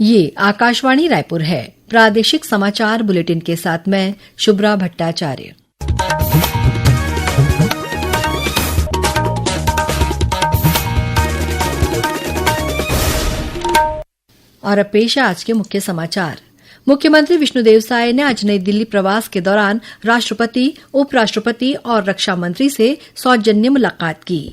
ये आकाशवाणी रायपुर है। प्रादेशिक समाचार बुलेटिन के साथ मैं शुभ्रा भट्टाचार्य। और अब पेश है आज के मुख्य समाचार। मुख्यमंत्री विष्णुदेव साय ने आज नई दिल्ली प्रवास के दौरान राष्ट्रपति, उपराष्ट्रपति और रक्षा मंत्री से सौजन्य मुलाकात की।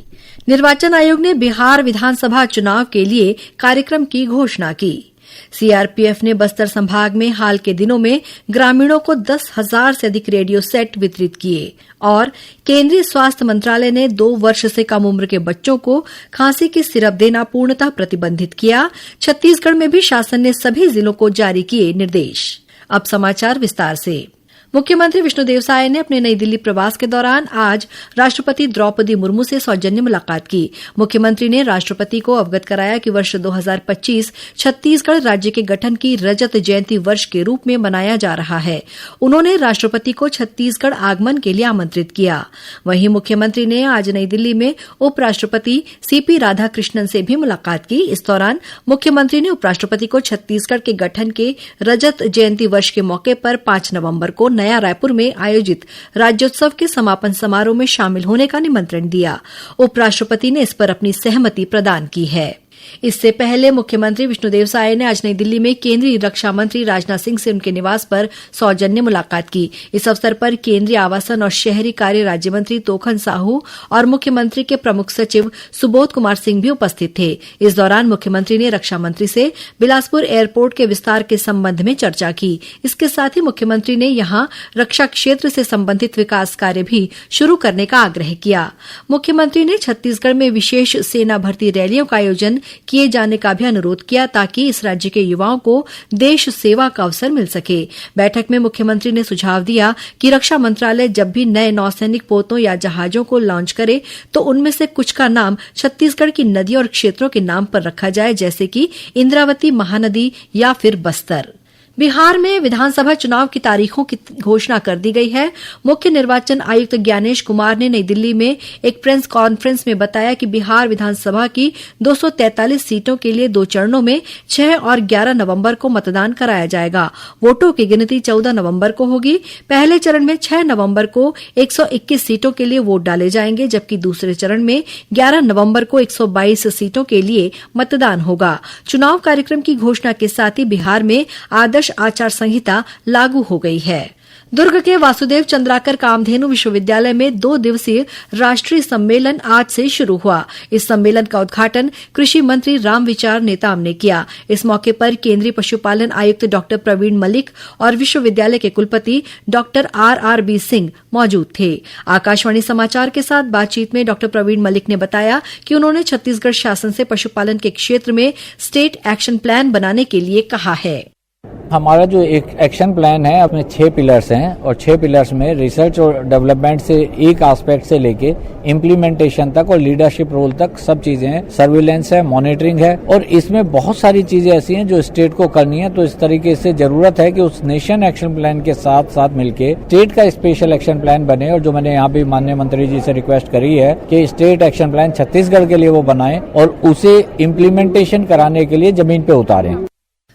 निर्वाचन आयोग ने बिहार विधानसभा चुनाव के लिए कार्यक्रम की घोषणा की। सीआरपीएफ ने बस्तर संभाग में हाल के दिनों में ग्रामीणों को 10,000 से अधिक रेडियो सेट वितरित किए। और केंद्रीय स्वास्थ्य मंत्रालय ने 2 वर्ष से कम उम्र के बच्चों को खांसी की सिरप देना पूर्णतः प्रतिबंधित किया। छत्तीसगढ़ में भी शासन ने सभी जिलों को जारी किए निर्देश। अब समाचार विस्तार से। मुख्यमंत्री विष्णुदेव साय ने अपने नई दिल्ली प्रवास के दौरान आज राष्ट्रपति द्रौपदी मुर्मू से सौजन्य मुलाकात की। मुख्यमंत्री ने राष्ट्रपति को अवगत कराया कि वर्ष 2025 छत्तीसगढ़ राज्य के गठन की रजत जयंती वर्ष के रूप में मनाया जा रहा है। उन्होंने राष्ट्रपति को छत्तीसगढ़ आगमन के लिए आमंत्रित किया। वहीं मुख्यमंत्री ने आज नई दिल्ली में उपराष्ट्रपति सीपी राधाकृष्णन से भी मुलाकात की। इस दौरान मुख्यमंत्री ने उपराष्ट्रपति को छत्तीसगढ़ के गठन के रजत जयंती वर्ष के मौके पर 5 नवंबर को नया रायपुर में आयोजित राज्योत्सव के समापन समारोह में शामिल होने का निमंत्रण दिया। उपराष्ट्रपति ने इस पर अपनी सहमति प्रदान की है। इससे पहले मुख्यमंत्री विष्णुदेव साय ने आज नई दिल्ली में केंद्रीय रक्षा मंत्री राजनाथ सिंह से उनके निवास पर सौजन्य मुलाकात की। इस अवसर पर केंद्रीय आवासन और शहरी कार्य राज्य मंत्री तोखन साहू और मुख्यमंत्री के प्रमुख सचिव सुबोध कुमार सिंह भी उपस्थित थे। इस दौरान मुख्यमंत्री ने रक्षा मंत्री से बिलासपुर एयरपोर्ट के विस्तार के संबंध में चर्चा की। इसके साथ ही मुख्यमंत्री ने यहां रक्षा क्षेत्र से संबंधित विकास कार्य भी शुरू करने का आग्रह किया। मुख्यमंत्री ने छत्तीसगढ़ में विशेष सेना भर्ती रैलियों का आयोजन किए जाने का भी अनुरोध किया ताकि इस राज्य के युवाओं को देश सेवा का अवसर मिल सके। बैठक में मुख्यमंत्री ने सुझाव दिया कि रक्षा मंत्रालय जब भी नए नौसैनिक पोतों या जहाजों को लॉन्च करे तो उनमें से कुछ का नाम छत्तीसगढ़ की नदियों और क्षेत्रों के नाम पर रखा जाए, जैसे कि इंद्रावती महानदी या फिर बस्तर। बिहार में विधानसभा चुनाव की तारीखों की घोषणा कर दी गई है। मुख्य निर्वाचन आयुक्त ज्ञानेश कुमार ने नई दिल्ली में एक प्रेस कॉन्फ्रेंस में बताया कि बिहार विधानसभा की 243 सीटों के लिए 2 चरणों में 6 और 11 नवंबर को मतदान कराया जाएगा। वोटों की गिनती 14 नवंबर को होगी। पहले चरण में 6 नवंबर को 121 सीटों के लिए वोट डाले जाएंगे, जबकि दूसरे चरण में 11 नवंबर को 122 सीटों के लिए मतदान होगा। चुनाव कार्यक्रम की घोषणा के साथ ही बिहार में आदर्श आचार संहिता लागू हो गई है। दुर्ग के वासुदेव चंद्राकर कामधेनु विश्वविद्यालय में 2 दिवसीय राष्ट्रीय सम्मेलन आज से शुरू हुआ। इस सम्मेलन का उद्घाटन कृषि मंत्री रामविचार नेताम ने किया। इस मौके पर केंद्रीय पशुपालन आयुक्त डॉक्टर प्रवीण मलिक और विश्वविद्यालय के कुलपति डॉक्टर RRB सिंह मौजूद थे। आकाशवाणी समाचार के साथ बातचीत में डॉक्टर प्रवीण मलिक ने बताया कि उन्होंने छत्तीसगढ़ शासन से पशुपालन के क्षेत्र में स्टेट एक्शन प्लान बनाने के लिए कहा है। हमारा जो एक एक्शन प्लान है अपने 6 पिलर्स हैं और 6 पिलर्स में रिसर्च और डेवलपमेंट से एक एस्पेक्ट से लेके इम्प्लीमेंटेशन तक और लीडरशिप रोल तक सब चीजें हैं। सर्विलेंस है, मॉनिटरिंग है और इसमें बहुत सारी चीजें ऐसी हैं जो स्टेट को करनी है। तो इस तरीके से जरूरत है कि उस नेशन एक्शन प्लान के साथ साथ मिलके स्टेट का स्पेशल एक्शन प्लान बने। और जो मैंने यहाँ भी माननीय मंत्री जी से रिक्वेस्ट करी है कि स्टेट एक्शन प्लान छत्तीसगढ़ के लिए वो बनाए और उसे इम्प्लीमेंटेशन कराने के लिए जमीन पे उतारें।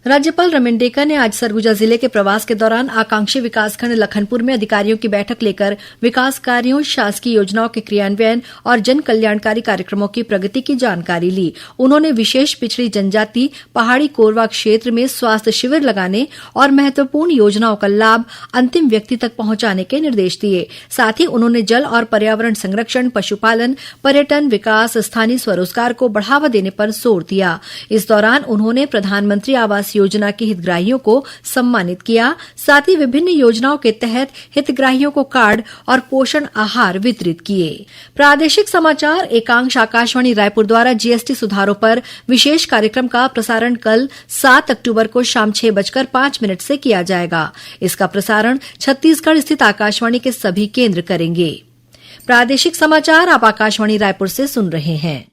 राज्यपाल रमन डेका ने आज सरगुजा जिले के प्रवास के दौरान आकांक्षी विकासखंड लखनपुर में अधिकारियों की बैठक लेकर विकास कार्यों, शासकीय योजनाओं के क्रियान्वयन और जन कल्याणकारी कार्यक्रमों की प्रगति की जानकारी ली। उन्होंने विशेष पिछड़ी जनजाति पहाड़ी कोरवा क्षेत्र में स्वास्थ्य शिविर लगाने और महत्वपूर्ण योजनाओं का लाभ अंतिम व्यक्ति तक पहुंचाने के निर्देश दिए। साथ ही उन्होंने जल और पर्यावरण संरक्षण, पशुपालन, पर्यटन, विकास, स्थानीय स्वरोजगार को बढ़ावा देने पर जोर दिया। इस दौरान उन्होंने प्रधानमंत्री आवास योजना के हितग्राहियों को सम्मानित किया। साथ ही विभिन्न योजनाओं के तहत हितग्राहियों को कार्ड और पोषण आहार वितरित किए। प्रादेशिक समाचार एकांश आकाशवाणी रायपुर द्वारा जीएसटी सुधारों पर विशेष कार्यक्रम का प्रसारण कल 7 अक्टूबर को शाम 6:05 से किया जाएगा। इसका प्रसारण छत्तीसगढ़ स्थित आकाशवाणी के सभी केंद्र करेंगे। प्रादेशिक समाचार आप आकाशवाणी रायपुर से सुन रहे हैं।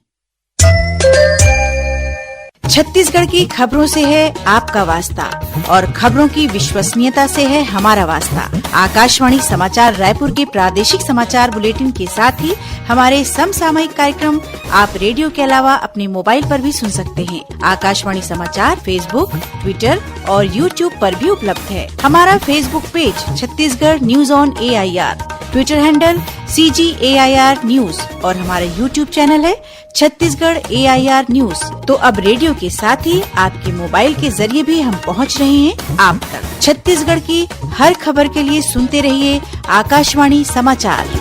छत्तीसगढ़ की खबरों से है आपका वास्ता और खबरों की विश्वसनीयता से है हमारा वास्ता। आकाशवाणी समाचार रायपुर के प्रादेशिक समाचार बुलेटिन के साथ ही हमारे समसामयिक कार्यक्रम आप रेडियो के अलावा अपने मोबाइल पर भी सुन सकते हैं। आकाशवाणी समाचार फेसबुक, ट्विटर और यूट्यूब पर भी उपलब्ध है। हमारा Facebook page Chhattisgarh news on AIR, Twitter handle CGAIR news और हमारा यूट्यूब चैनल है छत्तीसगढ़ AIR न्यूज। तो अब रेडियो के साथ ही आपके मोबाइल के जरिए भी हम पहुंच रहे हैं आप तक। छत्तीसगढ़ की हर खबर के लिए सुनते रहिए आकाशवाणी समाचार।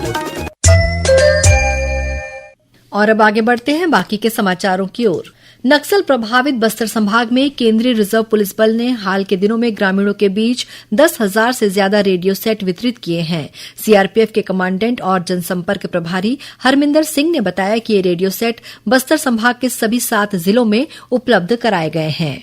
और अब आगे बढ़ते हैं बाकी के समाचारों की ओर। नक्सल प्रभावित बस्तर संभाग में केंद्रीय रिजर्व पुलिस बल ने हाल के दिनों में ग्रामीणों के बीच 10,000 से ज्यादा रेडियो सेट वितरित किए हैं। CRPF के कमांडेंट और जनसंपर्क प्रभारी हरमिंदर सिंह ने बताया कि ये रेडियो सेट बस्तर संभाग के सभी 7 जिलों में उपलब्ध कराए गए हैं।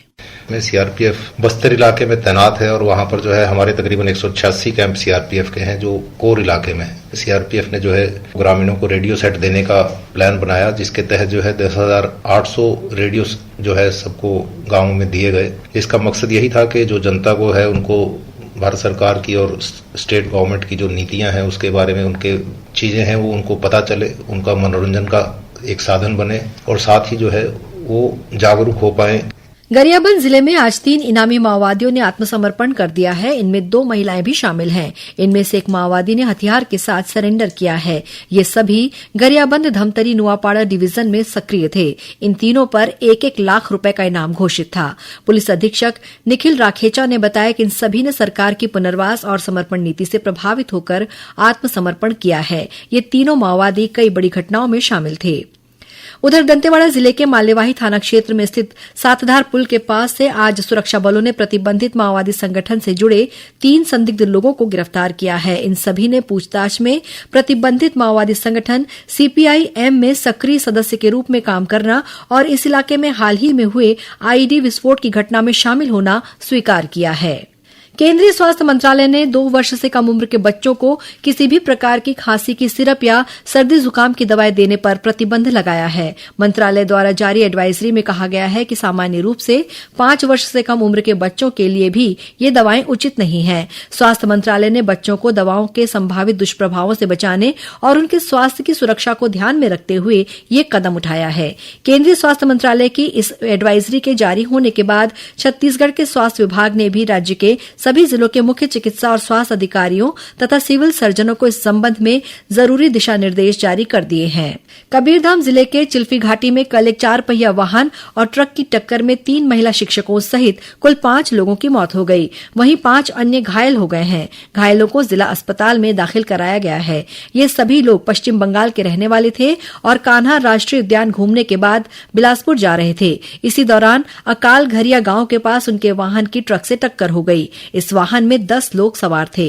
में CRPF बस्तर इलाके में तैनात है और वहां पर जो है हमारे तकरीबन 186 कैंप CRPF के हैं जो कोर इलाके में है। CRPF ने जो है ग्रामीणों को रेडियो सेट देने का प्लान बनाया, जिसके तहत जो है 10,800 रेडियो जो है सबको गांव में दिए गए। इसका मकसद यही था कि जो जनता को है उनको भारत सरकार की और स्टेट गवर्नमेंट की जो नीतियां हैं उसके बारे में उनके चीजें हैं वो उनको पता चले, उनका मनोरंजन का एक साधन बने और साथ ही जो है वो जागरूक हो पाए। गरियाबंद जिले में आज 3 इनामी माओवादियों ने आत्मसमर्पण कर दिया है। इनमें 2 महिलाएं भी शामिल हैं। इनमें से एक माओवादी ने हथियार के साथ सरेंडर किया है। ये सभी गरियाबंद धमतरी नुआपाड़ा डिवीजन में सक्रिय थे। इन तीनों पर 1-1 लाख रुपए का इनाम घोषित था। पुलिस अधीक्षक निखिल राखेचा ने बताया कि इन सभी ने सरकार की पुनर्वास और समर्पण नीति से प्रभावित होकर आत्मसमर्पण किया है। ये तीनों माओवादी कई बड़ी घटनाओं में शामिल थे। उधर दंतेवाड़ा जिले के माल्यवाही थाना क्षेत्र में स्थित सातधार पुल के पास से आज सुरक्षा बलों ने प्रतिबंधित माओवादी संगठन से जुड़े 3 संदिग्ध लोगों को गिरफ्तार किया है। इन सभी ने पूछताछ में प्रतिबंधित माओवादी संगठन CPI-M में सक्रिय सदस्य के रूप में काम करना और इस इलाके में हाल ही में हुए IED विस्फोट की घटना में शामिल होना स्वीकार किया है। केंद्रीय स्वास्थ्य मंत्रालय ने 2 वर्ष से कम उम्र के बच्चों को किसी भी प्रकार की खांसी की सिरप या सर्दी जुकाम की दवाएं देने पर प्रतिबंध लगाया है। मंत्रालय द्वारा जारी एडवाइजरी में कहा गया है कि सामान्य रूप से 5 वर्ष से कम उम्र के बच्चों के लिए भी ये दवाएं उचित नहीं हैं। स्वास्थ्य मंत्रालय ने बच्चों को दवाओं के संभावित दुष्प्रभावों से बचाने और उनके स्वास्थ्य की सुरक्षा को ध्यान में रखते हुए ये कदम उठाया है। केंद्रीय स्वास्थ्य मंत्रालय की इस एडवाइजरी के जारी होने के बाद छत्तीसगढ़ के स्वास्थ्य विभाग ने भी राज्य के सभी जिलों के मुख्य चिकित्सा और स्वास्थ्य अधिकारियों तथा सिविल सर्जनों को इस संबंध में जरूरी दिशा निर्देश जारी कर दिए हैं। कबीरधाम जिले के चिल्फी घाटी में कल एक 4 पहिया वाहन और ट्रक की टक्कर में 3 महिला शिक्षकों सहित कुल 5 लोगों की मौत हो गई। वहीं 5 अन्य घायल हो गए हैं। घायलों को जिला अस्पताल में दाखिल कराया गया है। ये सभी लोग पश्चिम बंगाल के रहने वाले थे और कान्हा राष्ट्रीय उद्यान घूमने के बाद बिलासपुर जा रहे थे। इसी दौरान अकाल घरिया गांव के पास उनके वाहन की ट्रक से टक्कर हो गई। इस वाहन में 10 लोग सवार थे।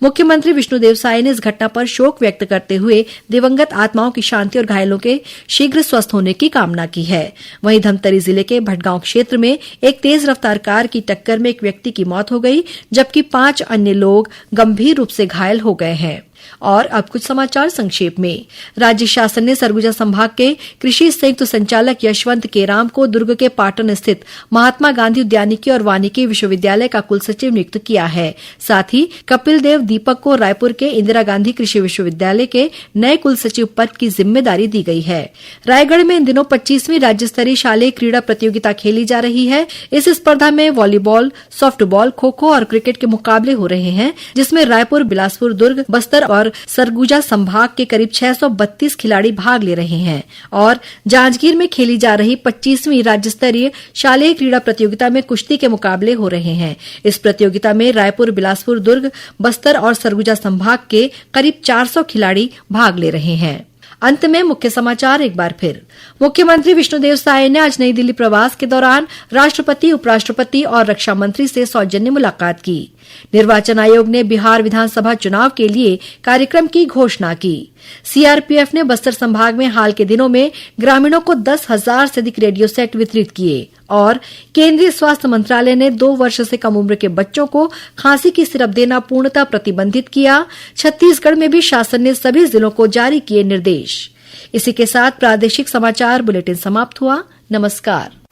मुख्यमंत्री विष्णुदेव साय ने इस घटना पर शोक व्यक्त करते हुए दिवंगत आत्माओं की शांति और घायलों के शीघ्र स्वस्थ होने की कामना की है। वहीं धमतरी जिले के भटगांव क्षेत्र में एक तेज रफ्तार कार की टक्कर में एक व्यक्ति की मौत हो गई, जबकि 5 अन्य लोग गंभीर रूप से घायल हो गए हैं। और अब कुछ समाचार संक्षेप में। राज्य शासन ने सरगुजा संभाग के कृषि संयुक्त संचालक यशवंत केराम को दुर्ग के पाटन स्थित महात्मा गांधी उद्यानिकी और वानिकी विश्वविद्यालय का कुलसचिव नियुक्त किया है। साथ ही कपिल देव दीपक को रायपुर के इंदिरा गांधी कृषि विश्वविद्यालय के नए कुलसचिव पद की जिम्मेदारी दी गई है। रायगढ़ में इन दिनों 25वीं राज्य स्तरीय शालेय क्रीड़ा प्रतियोगिता खेली जा रही है। इस स्पर्धा में वॉलीबॉल, सॉफ्टबॉल, खो खो और क्रिकेट के मुकाबले हो रहे हैं, जिसमें रायपुर, बिलासपुर, दुर्ग, बस्तर और सरगुजा संभाग के करीब 632 खिलाड़ी भाग ले रहे हैं। और जांजगीर में खेली जा रही 25वीं राज्य स्तरीय शालेय क्रीड़ा प्रतियोगिता में कुश्ती के मुकाबले हो रहे हैं। इस प्रतियोगिता में रायपुर, बिलासपुर, दुर्ग, बस्तर और सरगुजा संभाग के करीब 400 खिलाड़ी भाग ले रहे हैं। अंत में मुख्य समाचार एक बार फिर। मुख्यमंत्री विष्णुदेव साय ने आज नई दिल्ली प्रवास के दौरान राष्ट्रपति, उपराष्ट्रपति और रक्षा मंत्री से सौजन्य मुलाकात की। निर्वाचन आयोग ने बिहार विधानसभा चुनाव के लिए कार्यक्रम की घोषणा की। CRPF ने बस्तर संभाग में हाल के दिनों में ग्रामीणों को 10,000 से अधिक रेडियो सेट वितरित किए। और केंद्रीय स्वास्थ्य मंत्रालय ने 2 वर्ष से कम उम्र के बच्चों को खांसी की सिरप देना पूर्णतः प्रतिबंधित किया। छत्तीसगढ़ में भी शासन ने सभी जिलों को जारी किए निर्देश। इसी के साथ प्रादेशिक समाचार बुलेटिन समाप्त हुआ। नमस्कार।